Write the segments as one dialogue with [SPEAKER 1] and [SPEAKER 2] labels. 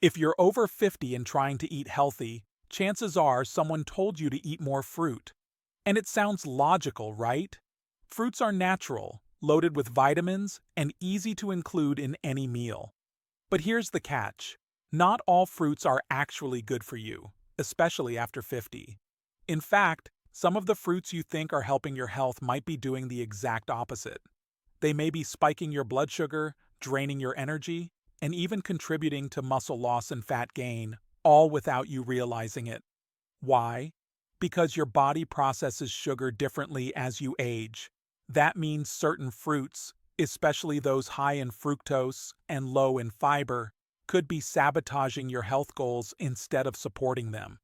[SPEAKER 1] If you're over 50 and trying to eat healthy, chances are someone told you to eat more fruit. And it sounds logical, right? Fruits are natural, loaded with vitamins, and easy to include in any meal. But here's the catch. Not all fruits are actually good for you, especially after 50. In fact, some of the fruits you think are helping your health might be doing the exact opposite. They may be spiking your blood sugar, draining your energy, and even contributing to muscle loss and fat gain, all without you realizing it. Why? Because your body processes sugar differently as you age. That means certain fruits, especially those high in fructose and low in fiber, could be sabotaging your health goals instead of supporting them.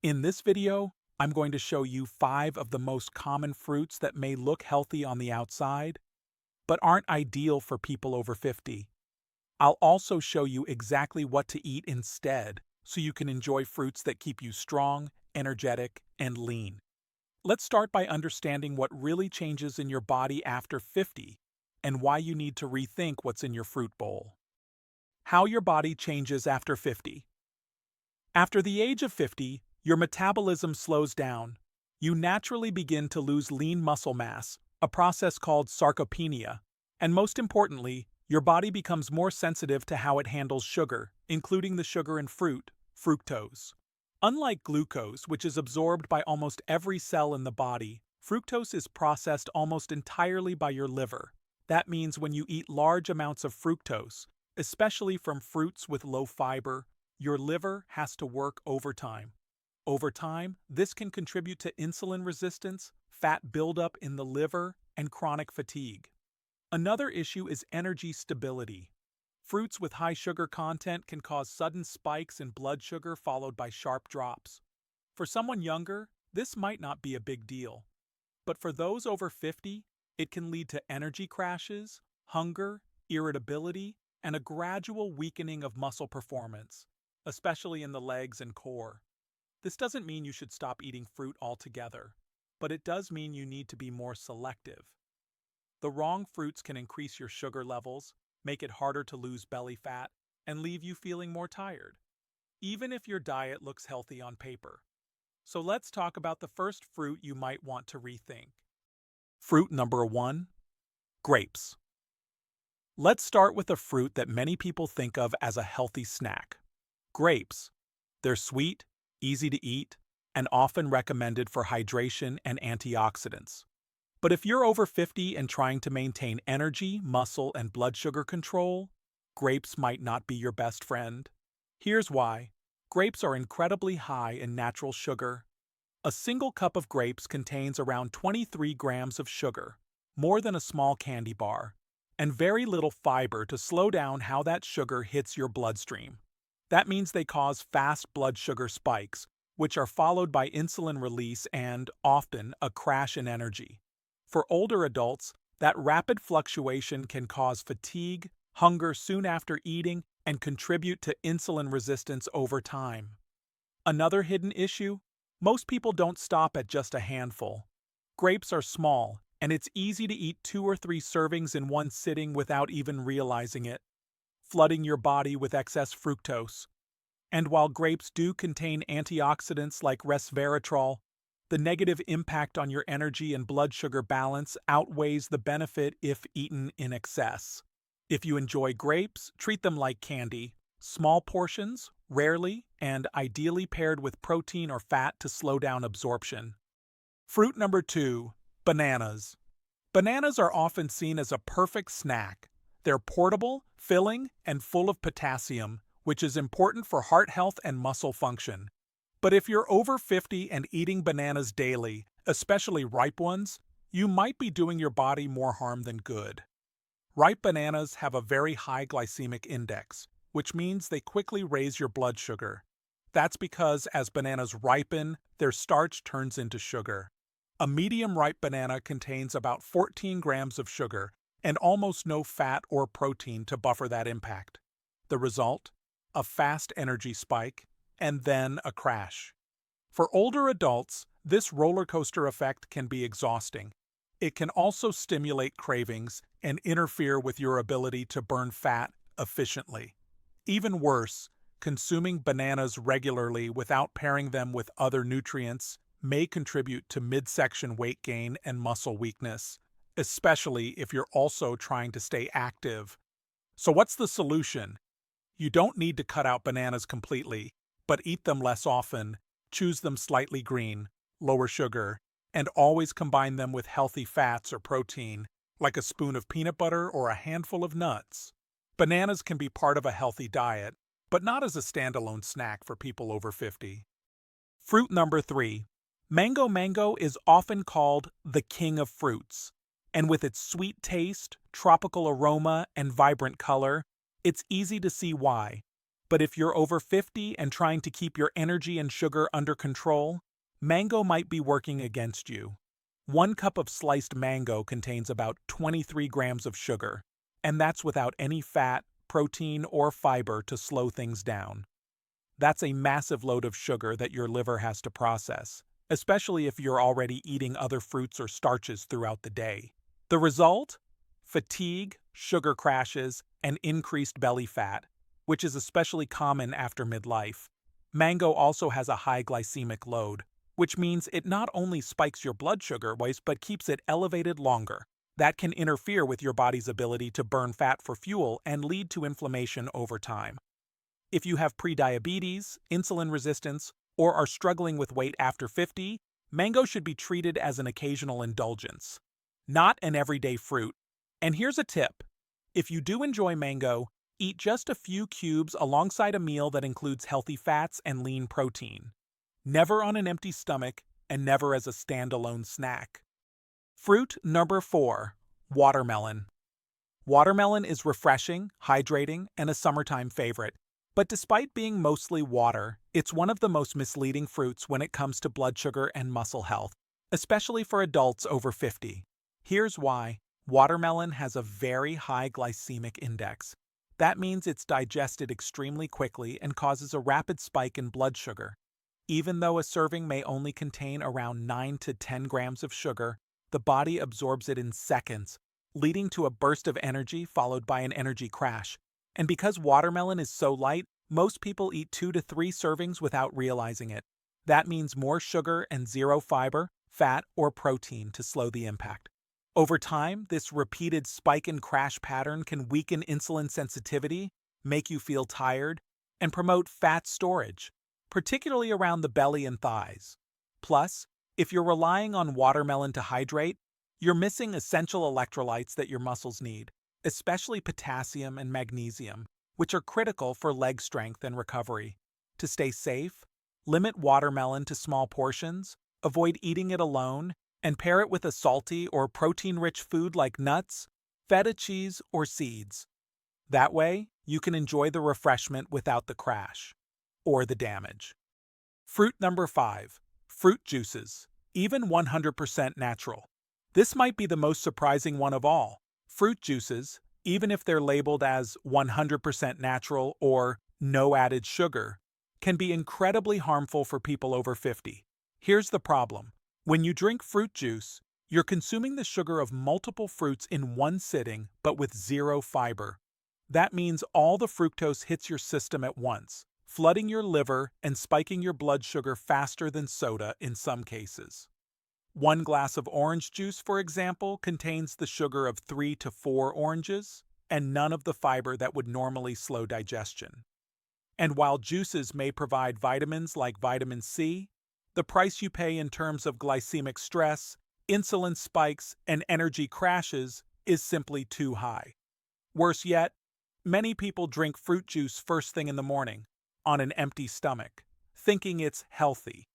[SPEAKER 1] In this video, I'm going to show you 5 of the most common fruits that may look healthy on the outside, but aren't ideal for people over 50. I'll also show you exactly what to eat instead so you can enjoy fruits that keep you strong, energetic, and lean. Let's start by understanding what really changes in your body after 50 and why you need to rethink what's in your fruit bowl. How your body changes after 50. After the age of 50, your metabolism slows down. You naturally begin to lose lean muscle mass, a process called sarcopenia, and most importantly, your body becomes more sensitive to how it handles sugar, including the sugar in fruit, fructose. Unlike glucose, which is absorbed by almost every cell in the body, fructose is processed almost entirely by your liver. That means when you eat large amounts of fructose, especially from fruits with low fiber, your liver has to work overtime. Over time, this can contribute to insulin resistance, fat buildup in the liver, and chronic fatigue. Another issue is energy stability. Fruits with high sugar content can cause sudden spikes in blood sugar followed by sharp drops. For someone younger, this might not be a big deal. But for those over 50, it can lead to energy crashes, hunger, irritability, and a gradual weakening of muscle performance, especially in the legs and core. This doesn't mean you should stop eating fruit altogether, but it does mean you need to be more selective. The wrong fruits can increase your sugar levels, make it harder to lose belly fat, and leave you feeling more tired, even if your diet looks healthy on paper. So let's talk about the first fruit you might want to rethink. Fruit number 1, grapes. Let's start with a fruit that many people think of as a healthy snack. Grapes. They're sweet, easy to eat, and often recommended for hydration and antioxidants. But if you're over 50 and trying to maintain energy, muscle, and blood sugar control, grapes might not be your best friend. Here's why. Grapes are incredibly high in natural sugar. A single cup of grapes contains around 23 grams of sugar, more than a small candy bar, and very little fiber to slow down how that sugar hits your bloodstream. That means they cause fast blood sugar spikes, which are followed by insulin release and, often, a crash in energy. For older adults, that rapid fluctuation can cause fatigue, hunger soon after eating, and contribute to insulin resistance over time. Another hidden issue? Most people don't stop at just a handful. Grapes are small, and it's easy to eat 2 or 3 servings in one sitting without even realizing it, flooding your body with excess fructose. And while grapes do contain antioxidants like resveratrol, the negative impact on your energy and blood sugar balance outweighs the benefit if eaten in excess. If you enjoy grapes, treat them like candy, small portions, rarely, and ideally paired with protein or fat to slow down absorption. Fruit number 2, bananas. Bananas are often seen as a perfect snack. They're portable, filling, and full of potassium, which is important for heart health and muscle function. But if you're over 50 and eating bananas daily, especially ripe ones, you might be doing your body more harm than good. Ripe bananas have a very high glycemic index, which means they quickly raise your blood sugar. That's because as bananas ripen, their starch turns into sugar. A medium-ripe banana contains about 14 grams of sugar and almost no fat or protein to buffer that impact. The result? A fast energy spike, and then a crash. For older adults, this roller coaster effect can be exhausting. It can also stimulate cravings and interfere with your ability to burn fat efficiently. Even worse, Consuming bananas regularly without pairing them with other nutrients may contribute to midsection weight gain and muscle weakness, especially if you're also trying to stay active. So what's the solution? You don't need to cut out bananas completely, but eat them less often, choose them slightly green, lower sugar, and always combine them with healthy fats or protein, like a spoon of peanut butter or a handful of nuts. Bananas can be part of a healthy diet, but not as a standalone snack for people over 50. Fruit number 3. Mango is often called the king of fruits, and with its sweet taste, tropical aroma, and vibrant color, it's easy to see why. But if you're over 50 and trying to keep your energy and sugar under control, mango might be working against you. 1 cup of sliced mango contains about 23 grams of sugar, and that's without any fat, protein, or fiber to slow things down. That's a massive load of sugar that your liver has to process, especially if you're already eating other fruits or starches throughout the day. The result? Fatigue, sugar crashes, and increased belly fat, which is especially common after midlife. Mango also has a high glycemic load, which means it not only spikes your blood sugar but keeps it elevated longer. That can interfere with your body's ability to burn fat for fuel and lead to inflammation over time. If you have prediabetes, insulin resistance, or are struggling with weight after 50, mango should be treated as an occasional indulgence, not an everyday fruit. And here's a tip. If you do enjoy mango, eat just a few cubes alongside a meal that includes healthy fats and lean protein. Never on an empty stomach, and never as a standalone snack. Fruit number 4. Watermelon. Watermelon is refreshing, hydrating, and a summertime favorite. But despite being mostly water, it's one of the most misleading fruits when it comes to blood sugar and muscle health, especially for adults over 50. Here's why. Watermelon has a very high glycemic index. That means it's digested extremely quickly and causes a rapid spike in blood sugar. Even though a serving may only contain around 9 to 10 grams of sugar, the body absorbs it in seconds, leading to a burst of energy followed by an energy crash. And because watermelon is so light, most people eat 2 to 3 servings without realizing it. That means more sugar and zero fiber, fat, or protein to slow the impact. Over time, this repeated spike and crash pattern can weaken insulin sensitivity, make you feel tired, and promote fat storage, particularly around the belly and thighs. Plus, if you're relying on watermelon to hydrate, you're missing essential electrolytes that your muscles need, especially potassium and magnesium, which are critical for leg strength and recovery. To stay safe, limit watermelon to small portions, avoid eating it alone, and pair it with a salty or protein-rich food like nuts, feta cheese, or seeds. That way, you can enjoy the refreshment without the crash or the damage. Fruit number 5. Fruit juices, even 100% natural. This might be the most surprising one of all. Fruit juices, even if they're labeled as 100% natural or no added sugar, can be incredibly harmful for people over 50. Here's the problem. When you drink fruit juice, you're consuming the sugar of multiple fruits in one sitting, but with zero fiber. That means all the fructose hits your system at once, flooding your liver and spiking your blood sugar faster than soda in some cases. 1 glass of orange juice, for example, contains the sugar of 3 to 4 oranges, and none of the fiber that would normally slow digestion. And while juices may provide vitamins like vitamin C, the price you pay in terms of glycemic stress, insulin spikes, and energy crashes is simply too high. Worse yet, many people drink fruit juice first thing in the morning, on an empty stomach, thinking it's healthy.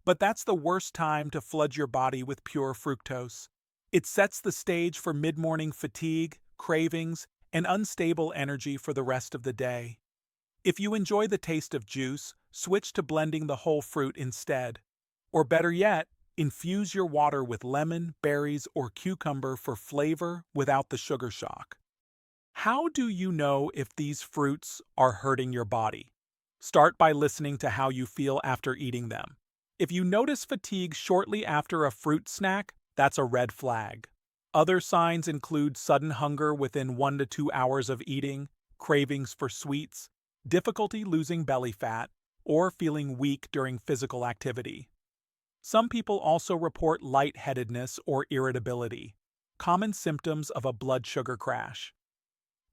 [SPEAKER 1] But that's the worst time to flood your body with pure fructose. It sets the stage for mid-morning fatigue, cravings, and unstable energy for the rest of the day. If you enjoy the taste of juice, switch to blending the whole fruit instead. Or better yet, infuse your water with lemon, berries, or cucumber for flavor without the sugar shock. How do you know if these fruits are hurting your body? Start by listening to how you feel after eating them. If you notice fatigue shortly after a fruit snack, that's a red flag. Other signs include sudden hunger within 1 to 2 hours of eating, cravings for sweets, difficulty losing belly fat, or feeling weak during physical activity. Some people also report lightheadedness or irritability, common symptoms of a blood sugar crash.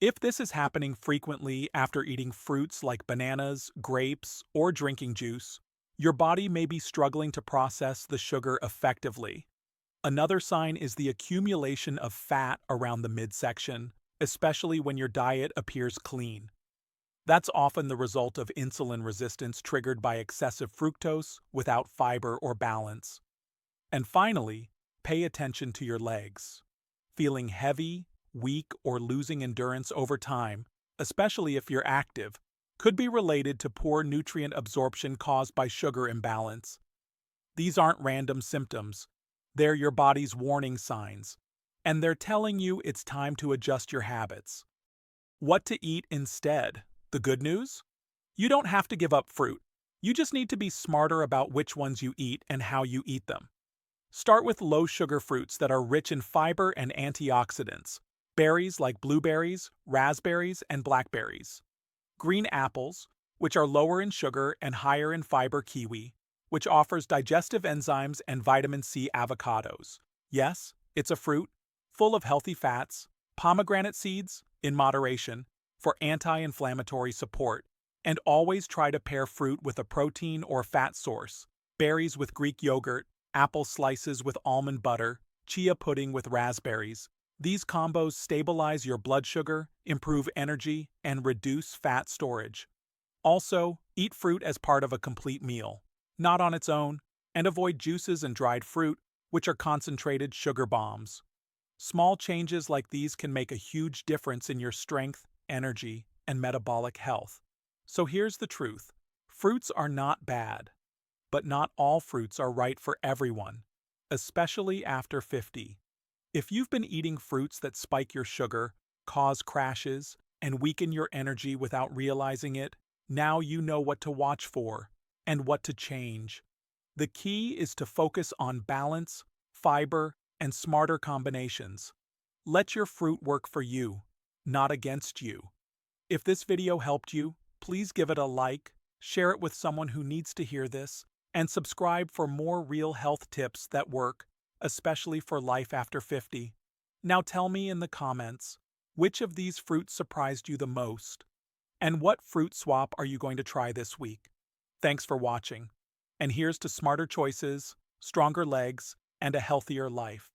[SPEAKER 1] If this is happening frequently after eating fruits like bananas, grapes, or drinking juice, your body may be struggling to process the sugar effectively. Another sign is the accumulation of fat around the midsection, especially when your diet appears clean. That's often the result of insulin resistance triggered by excessive fructose without fiber or balance. And finally, pay attention to your legs. Feeling heavy, weak, or losing endurance over time, especially if you're active, could be related to poor nutrient absorption caused by sugar imbalance. These aren't random symptoms. They're your body's warning signs, and they're telling you it's time to adjust your habits. What to eat instead? The good news? You don't have to give up fruit. You just need to be smarter about which ones you eat and how you eat them. Start with low-sugar fruits that are rich in fiber and antioxidants. Berries like blueberries, raspberries, and blackberries. Green apples, which are lower in sugar and higher in fiber. Kiwi, which offers digestive enzymes, and vitamin C. Avocados. Yes, it's a fruit, full of healthy fats. Pomegranate seeds, in moderation, for anti-inflammatory support. And always try to pair fruit with a protein or fat source. Berries with Greek yogurt, apple slices with almond butter, chia pudding with raspberries. These combos stabilize your blood sugar, improve energy, and reduce fat storage. Also, eat fruit as part of a complete meal, not on its own, and avoid juices and dried fruit, which are concentrated sugar bombs. Small changes like these can make a huge difference in your strength, energy, and metabolic health. So here's the truth. Fruits are not bad, but not all fruits are right for everyone, especially after 50. If you've been eating fruits that spike your sugar, cause crashes, and weaken your energy without realizing it, now you know what to watch for and what to change. The key is to focus on balance, fiber, and smarter combinations. Let your fruit work for you, not against you. If this video helped you, please give it a like, share it with someone who needs to hear this, and subscribe for more real health tips that work, especially for life after 50. Now tell me in the comments, which of these fruits surprised you the most? And what fruit swap are you going to try this week? Thanks for watching. And here's to smarter choices, stronger legs, and a healthier life.